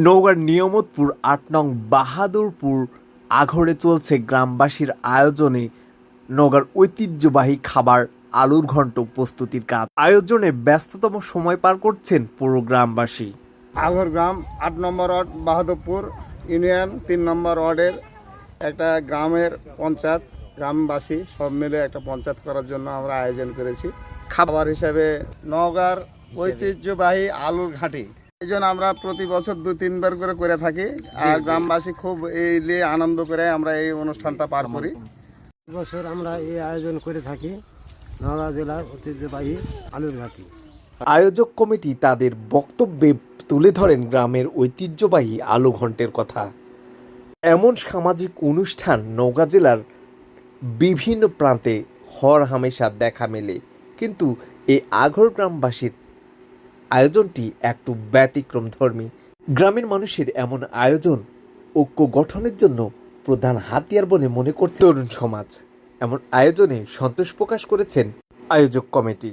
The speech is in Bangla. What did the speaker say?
নওগাঁর নিয়ামতপুর ৮ নং বাহাদুরপুর আঘরে চলছে গ্রামবাসীর আয়োজনে নওগাঁর ঐতিহ্যবাহী খাবার আলুর ঘন্ট প্রস্তুতির কাজ। আয়োজনে ব্যস্ততম সময় পার করছেন পুরো গ্রামবাসী। আঘর গ্রাম ৮ নম্বর ওয়ার্ড বাহাদুরপুর ইউনিয়ন ৩ নম্বর ওয়ার্ডের একটা গ্রামের পঞ্চায়েত, গ্রামবাসী সব মিলে একটা পঞ্চায়েত করার জন্য আমরা আয়োজন করেছি। খাবার হিসাবে নওগাঁর ঐতিহ্যবাহী আলুর ঘাঁটি, এই জন্য আমরা প্রতি বছর ২-৩ বার করে থাকি। আর গ্রামবাসী খুব এই নিয়ে আনন্দ করে আমরা এই অনুষ্ঠানটা পার করি। বছর আমরা এই আয়োজন করে থাকি নওগাঁ জেলার ঐতিহ্যবাহী আলুর ঘাঁটি। আয়োজক কমিটি তাদের বক্তব্যে তুলে ধরেন গ্রামের ঐতিহ্যবাহী আলু ঘন্টের কথা। এমন সামাজিক অনুষ্ঠান নওগাঁ জেলার বিভিন্ন প্রান্তে হর হামেশা দেখা মেলে, কিন্তু এই আঘর গ্রামবাসীর আয়োজনটি একটু ব্যতিক্রম ধর্মী। গ্রামের মানুষের এমন আয়োজন ঐক্য গঠনের জন্য প্রধান হাতিয়ার বলে মনে করছে তরুণ সমাজ। এমন আয়োজনে সন্তোষ প্রকাশ করেছেন আয়োজক কমিটি।